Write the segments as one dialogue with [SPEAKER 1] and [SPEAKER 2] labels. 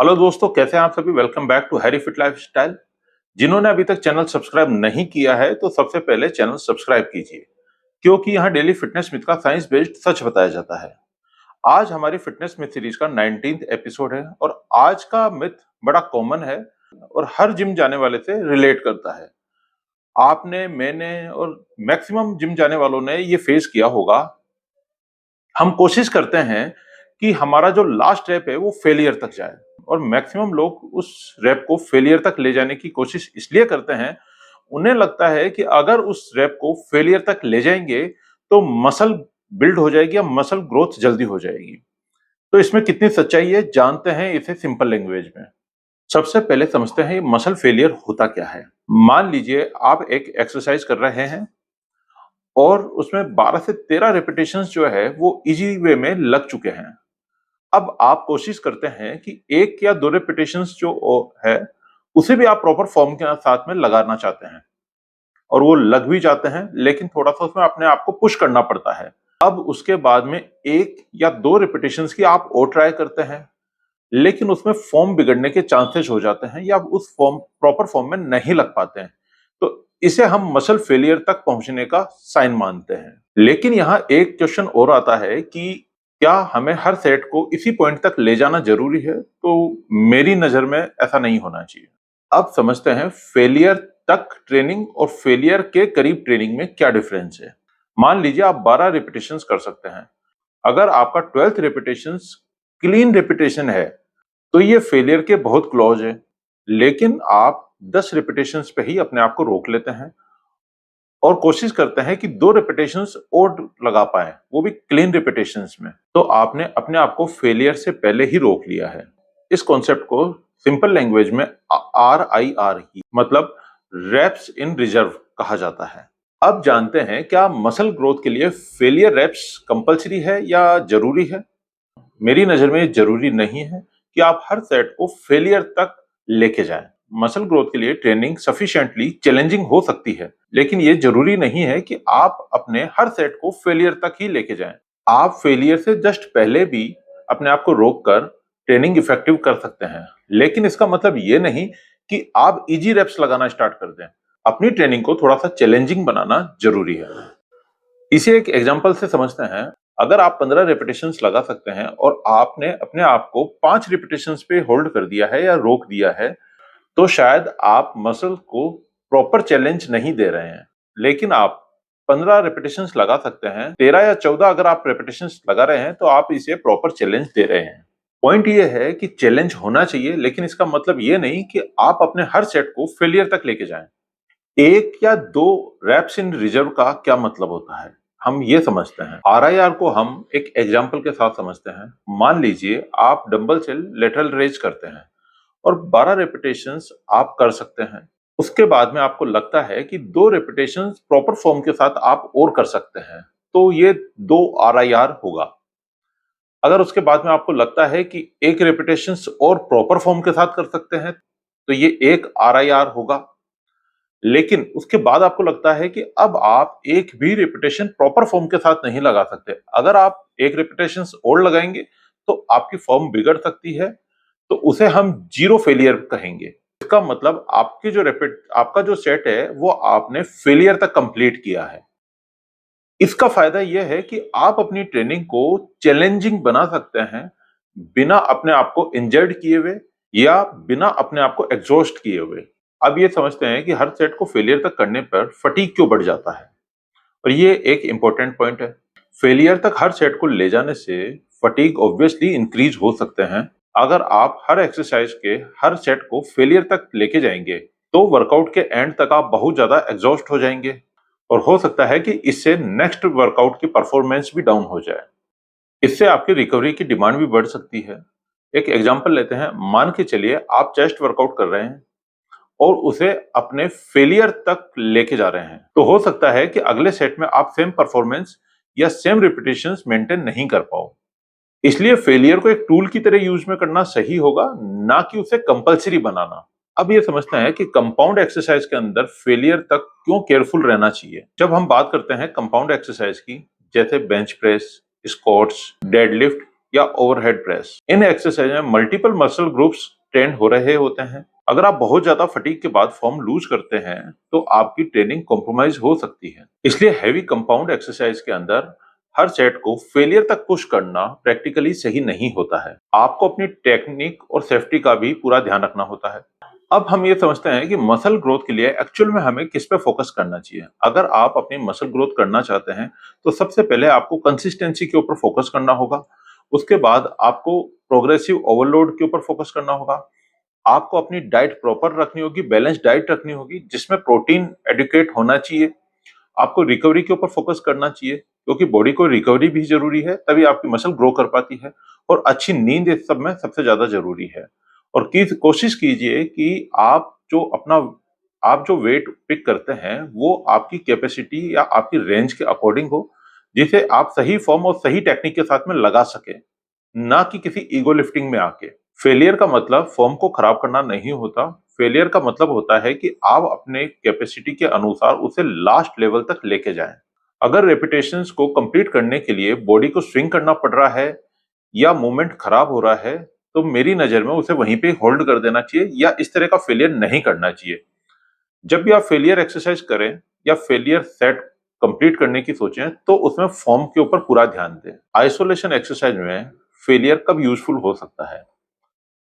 [SPEAKER 1] Hello दोस्तों, कैसे हैं आप सभी। Welcome back to Harry fit lifestyle. जिन्होंने अभी तक चैनल सब्सक्राइब नहीं किया है तो सबसे पहले चैनल सब्सक्राइब कीजिए, क्योंकि यहाँ डेली फिटनेस मिथ का साइंस बेस्ड सच बताया जाता है। आज हमारी फिटनेस मिथ सीरीज का 19th एपिसोड है और आज का मिथ बड़ा कॉमन है और हर जिम जाने वाले से रिलेट करता है। आपने, मैंने और मैक्सिमम जिम जाने वालों ने ये फेस किया होगा। हम कोशिश करते हैं कि हमारा जो लास्ट रैप है वो फेलियर तक जाए, और मैक्सिमम लोग उस रैप को फेलियर तक ले जाने की कोशिश इसलिए करते हैं, उन्हें लगता है कि अगर उस रैप को फेलियर तक ले जाएंगे तो मसल बिल्ड हो जाएगी या मसल ग्रोथ जल्दी हो जाएगी। तो इसमें कितनी सच्चाई है, जानते हैं इसे सिंपल लैंग्वेज में। सबसे पहले समझते हैं ये मसल फेलियर होता क्या है। मान लीजिए आप एक एक्सरसाइज कर रहे हैं और उसमें 12 से 13 रेपिटेशंस जो है वो इजी वे में लग चुके हैं। अब आप कोशिश करते हैं कि एक या दो रेपिटेशंस जो है उसे भी आप प्रॉपर फॉर्म के साथ में लगाना चाहते हैं, और वो लग भी जाते हैं, लेकिन थोड़ा सा उसमें अपने आप को पुश करना पड़ता है। अब उसके बाद में एक या दो रेपिटेशंस की आप और ट्राई करते हैं, लेकिन उसमें फॉर्म बिगड़ने के चांसेस हो जाते हैं या उस फॉर्म प्रॉपर फॉर्म में नहीं लग पाते हैं। तो इसे हम मसल फेलियर तक पहुंचने का साइन मानते हैं। लेकिन यहाँ एक क्वेश्चन और आता है कि क्या हमें हर सेट को इसी पॉइंट तक ले जाना जरूरी है? तो मेरी नजर में ऐसा नहीं होना चाहिए। अब समझते हैं फेलियर तक ट्रेनिंग और फेलियर के करीब ट्रेनिंग में क्या डिफरेंस है। मान लीजिए आप 12 रिपीटेशंस कर सकते हैं। अगर आपका 12th रिपीटेशंस क्लीन रिपीटेशन है तो ये फेलियर के बहुत क्लोज है, लेकिन आप 10 रिपीटेशंस पे ही अपने आप को रोक लेते हैं और कोशिश करते हैं कि 2 रिपीटेशंस और लगा पाए, वो भी क्लीन रिपीटेशंस में। तो आपने अपने आप को फेलियर से पहले ही रोक लिया है। इस कॉन्सेप्ट को सिंपल लैंग्वेज में RIR ही मतलब रेप्स इन रिजर्व कहा जाता है। अब जानते हैं क्या मसल ग्रोथ के लिए फेलियर रेप्स कंपलसरी है या जरूरी है। मेरी नजर में जरूरी नहीं है कि आप हर सेट को फेलियर तक लेके जाएं। मसल ग्रोथ के लिए ट्रेनिंग सफिशिएंटली चैलेंजिंग हो सकती है, लेकिन ये जरूरी नहीं है कि आप अपने हर सेट को फेलियर तक ही लेके जाएं। आप फेलियर से जस्ट पहले भी अपने आप को रोककर ट्रेनिंग इफेक्टिव कर सकते हैं, लेकिन इसका मतलब ये नहीं कि आप इजी रेप्स लगाना स्टार्ट कर दें। अपनी ट्रेनिंग को थोड़ा सा चैलेंजिंग बनाना जरूरी है। इसे एक एग्जांपल से समझते हैं। अगर आप 15 रेपिटेशंस लगा सकते हैं और आपने अपने आप को 5 रेपिटेशंस पे होल्ड कर दिया है या रोक दिया है, तो शायद आप मसल को प्रॉपर चैलेंज नहीं दे रहे हैं। लेकिन आप 15 रेपिटेशंस लगा सकते हैं, 13 या 14 अगर आप रेपिटेशंस लगा रहे हैं तो आप इसे प्रॉपर चैलेंज दे रहे हैं। पॉइंट ये है कि चैलेंज होना चाहिए, लेकिन इसका मतलब ये नहीं कि आप अपने हर सेट को फेलियर तक लेके जाएं। एक या दो रैप्स इन रिजर्व का क्या मतलब होता है, हम ये समझते हैं। RIR को हम एक एग्जांपल के साथ समझते हैं। मान लीजिए आप डंबल से लेटरल रेज करते हैं और 12 रेपिटेशंस आप कर सकते हैं। उसके बाद में आपको लगता है कि 2 रेपिटेशंस प्रॉपर फॉर्म के साथ आप और कर सकते हैं, तो ये 2 RIR होगा। अगर उसके बाद में आपको लगता है कि एक रेपिटेशंस और प्रॉपर फॉर्म के साथ कर सकते हैं, तो ये एक RIR होगा। लेकिन उसके बाद आपको लगता है कि अब आप एक भी रिपीटेशन प्रॉपर फॉर्म के साथ नहीं लगा सकते। अगर आप एक रिपीटेशन और लगाएंगे तो आपकी फॉर्म बिगड़ सकती है, तो उसे हम जीरो फेलियर कहेंगे। इसका मतलब आपका जो सेट है वो आपने फेलियर तक कंप्लीट किया है। इसका फायदा यह है कि आप अपनी ट्रेनिंग को चैलेंजिंग बना सकते हैं, बिना अपने आप को इंजर्ड किए हुए या बिना अपने आप को एग्जॉस्ट किए हुए। अब ये समझते हैं कि हर सेट को फेलियर तक करने पर फटीग क्यों बढ़ जाता है, और ये एक इंपॉर्टेंट पॉइंट है। फेलियर तक हर सेट को ले जाने से फटीग ऑब्वियसली इंक्रीज हो सकते हैं। अगर आप हर एक्सरसाइज के हर सेट को फेलियर तक लेके जाएंगे तो वर्कआउट के एंड तक आप बहुत ज्यादा एग्जॉस्ट हो जाएंगे, और हो सकता है कि इससे नेक्स्ट वर्कआउट की परफॉर्मेंस भी डाउन हो जाए। इससे आपकी रिकवरी की डिमांड भी बढ़ सकती है। एक एग्जांपल लेते हैं। मान के चलिए आप चेस्ट वर्कआउट कर रहे हैं और उसे अपने फेलियर तक लेके जा रहे हैं, तो हो सकता है कि अगले सेट में आप सेम परफॉर्मेंस या सेम रिपीटेशंस मेंटेन नहीं कर पाओ। इसलिए फेलियर को एक टूल की तरह यूज में करना सही होगा, ना कि उसे कंपलसरी बनाना। अब ये समझते हैं कि कंपाउंड एक्सरसाइज के अंदर फेलियर तक क्यों केयरफुल रहना चाहिए। जब हम बात करते हैं कंपाउंड एक्सरसाइज की, जैसे बेंच प्रेस, स्क्वाट्स, डेडलिफ्ट या ओवरहेड प्रेस। इन एक्सरसाइज में मल्टीपल मसल ग्रुप्स ट्रेन हो रहे होते हैं। अगर आप बहुत ज्यादा फटीग के बाद फॉर्म लूज करते हैं तो आपकी ट्रेनिंग कॉम्प्रोमाइज हो सकती है। इसलिए हैवी कंपाउंड एक्सरसाइज के अंदर हर सेट को फेलियर तक पुश करना प्रैक्टिकली सही नहीं होता है। आपको अपनी टेक्निक और सेफ्टी का भी पूरा ध्यान रखना होता है। अब हम ये समझते हैं कि मसल ग्रोथ के लिए एक्चुअल में हमें किस पे फोकस करना चाहिए। अगर आप अपनी मसल ग्रोथ करना चाहते हैं तो सबसे पहले आपको कंसिस्टेंसी के ऊपर फोकस करना होगा। उसके बाद आपको प्रोग्रेसिव ओवरलोड के ऊपर फोकस करना होगा। आपको अपनी डाइट प्रॉपर रखनी होगी, बैलेंस डाइट रखनी होगी जिसमें प्रोटीन एडिक्वेट होना चाहिए। आपको रिकवरी के ऊपर फोकस करना चाहिए क्योंकि बॉडी को रिकवरी भी जरूरी है, तभी आपकी मसल ग्रो कर पाती है। और अच्छी नींद इस सब में सबसे ज्यादा जरूरी है। और कोशिश कीजिए कि आप जो वेट पिक करते हैं वो आपकी कैपेसिटी या आपकी रेंज के अकॉर्डिंग हो, जिसे आप सही फॉर्म और सही टेक्निक के साथ में लगा सके, ना कि किसी ईगो लिफ्टिंग में आके। फेलियर का मतलब फॉर्म को खराब करना नहीं होता। फेलियर का मतलब होता है कि आप अपने कैपेसिटी के अनुसार उसे लास्ट लेवल तक लेके जाएं। अगर रेपिटेशंस को कंप्लीट करने के लिए बॉडी को स्विंग करना पड़ रहा है या मूवमेंट खराब हो रहा है तो मेरी नजर में उसे वहीं पे होल्ड कर देना चाहिए या इस तरह का फेलियर नहीं करना चाहिए। जब भी आप फेलियर एक्सरसाइज करें या फेलियर सेट कंप्लीट करने की सोचें तो उसमें फॉर्म के ऊपर पूरा ध्यान दें। आइसोलेशन एक्सरसाइज में फेलियर कब यूजफुल हो सकता है?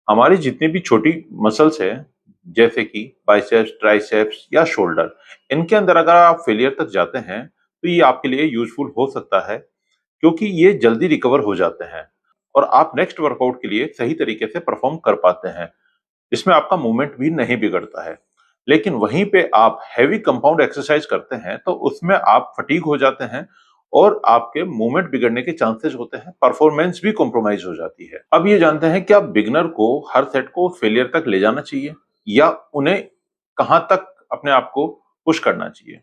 [SPEAKER 1] हमारी जितनी भी छोटी मसल्स है जैसे कि बाइसेप्स, ट्राइसेप्स या शोल्डर, इनके अंदर अगर आप फेलियर तक जाते हैं तो ये आपके लिए यूजफुल हो सकता है क्योंकि ये जल्दी रिकवर हो जाते हैं और आप नेक्स्ट वर्कआउट के लिए सही तरीके से परफॉर्म कर पाते हैं, जिसमें आपका मूवमेंट भी नहीं बिगड़ता है। लेकिन वहीं पे आप हैवी कंपाउंड एक्सरसाइज करते हैं तो उसमें आप फटीग हो जाते हैं और आपके मूवमेंट बिगड़ने के चांसेस होते हैं, परफॉर्मेंस भी कॉम्प्रोमाइज हो जाती है। अब ये जानते हैं कि आप बिगनर को हर सेट को फेलियर तक ले जाना चाहिए या उन्हें कहां तक अपने आप को पुश करना चाहिए।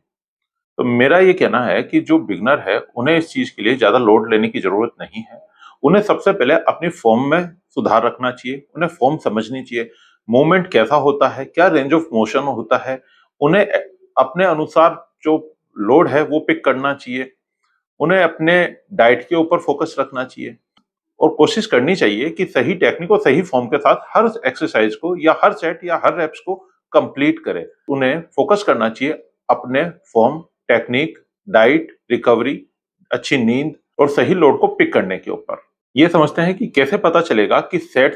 [SPEAKER 1] तो मेरा ये कहना है कि जो बिगनर है उन्हें इस चीज के लिए ज्यादा लोड लेने की जरूरत नहीं है। उन्हें सबसे पहले अपनी फॉर्म में सुधार रखना चाहिए, उन्हें फॉर्म समझनी चाहिए, मूवमेंट कैसा होता है, क्या रेंज ऑफ मोशन होता है, उन्हें अपने अनुसार जो लोड है वो पिक करना चाहिए, उन्हें अपने डाइट के ऊपर फोकस रखना चाहिए और कोशिश करनी चाहिए कि सही टेक्निक और सही फॉर्म के साथ हर एक्सरसाइज को या हर सेट या हर रेप्स को कंप्लीट करें। उन्हें फोकस करना चाहिए अपने फॉर्म, टेक्निक, डाइट, रिकवरी, अच्छी नींद और सही लोड को पिक करने के ऊपर। ये समझते हैं कि कैसे पता चलेगा कि सेट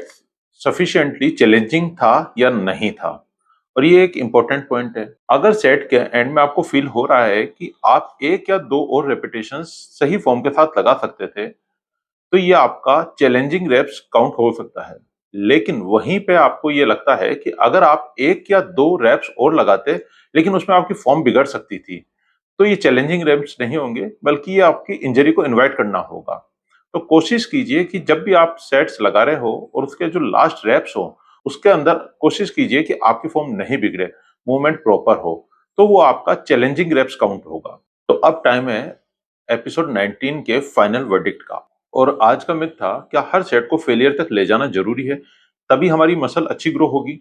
[SPEAKER 1] सफिशिएंटली चैलेंजिंग था या नहीं था। और ये एक इंपॉर्टेंट पॉइंट है। अगर सेट के एंड में आपको फील हो रहा है कि आप एक या दो और रेपिटेशंस सही फॉर्म के साथ लगा सकते थे तो ये आपका चैलेंजिंग रेप्स काउंट हो सकता है। लेकिन वहीं पे आपको ये लगता है कि अगर आप एक या दो रेप्स और लगाते लेकिन उसमें आपकी फॉर्म बिगड़ सकती थी तो ये चैलेंजिंग रेप्स नहीं होंगे बल्कि ये आपकी इंजरी को इनवाइट करना होगा। तो कोशिश कीजिए कि जब भी आप सेट्स लगा रहे हो और उसके जो लास्ट रेप्स हो उसके अंदर कोशिश कीजिए कि आपकी फॉर्म नहीं बिगड़े, मूवमेंट प्रॉपर हो, तो वो आपका चैलेंजिंग रेप्स काउंट होगा। तो अब टाइम है एपिसोड 19 के फाइनल वर्डिक्ट का। और आज का मिथ था, क्या हर सेट को फेलियर तक ले जाना जरूरी है तभी हमारी मसल अच्छी ग्रो होगी?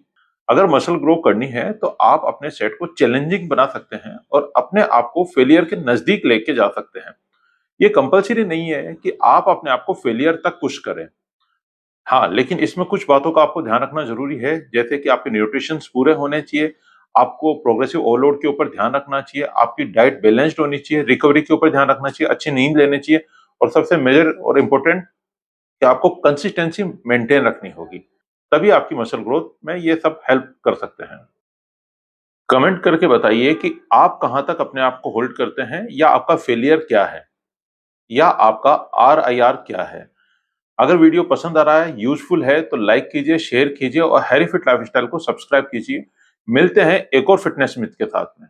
[SPEAKER 1] अगर मसल ग्रो करनी है तो आप अपने सेट को चैलेंजिंग बना सकते हैं और अपने आप को फेलियर के नजदीक लेके जा सकते हैं। ये कंपलसरी नहीं है कि आप अपने आप को फेलियर तक पुश करें। हाँ, लेकिन इसमें कुछ बातों का आपको ध्यान रखना जरूरी है, जैसे कि आपके न्यूट्रिशंस पूरे होने चाहिए, आपको प्रोग्रेसिव ओवरलोड के ऊपर ध्यान रखना चाहिए, आपकी डाइट बैलेंस्ड होनी चाहिए, रिकवरी के ऊपर ध्यान रखना चाहिए, अच्छी नींद लेनी चाहिए और सबसे मेजर और इम्पोर्टेंट कि आपको कंसिस्टेंसी मेंटेन रखनी होगी। तभी आपकी मसल ग्रोथ में ये सब हेल्प कर सकते हैं। कमेंट करके बताइए कि आप कहां तक अपने आप को होल्ड करते हैं या आपका फेलियर क्या है या आपका RIR क्या है। अगर वीडियो पसंद आ रहा है, यूजफुल है तो लाइक कीजिए, शेयर कीजिए और हैरी फिट लाइफस्टाइल को सब्सक्राइब कीजिए। मिलते हैं एक और फिटनेस मिथ के साथ में।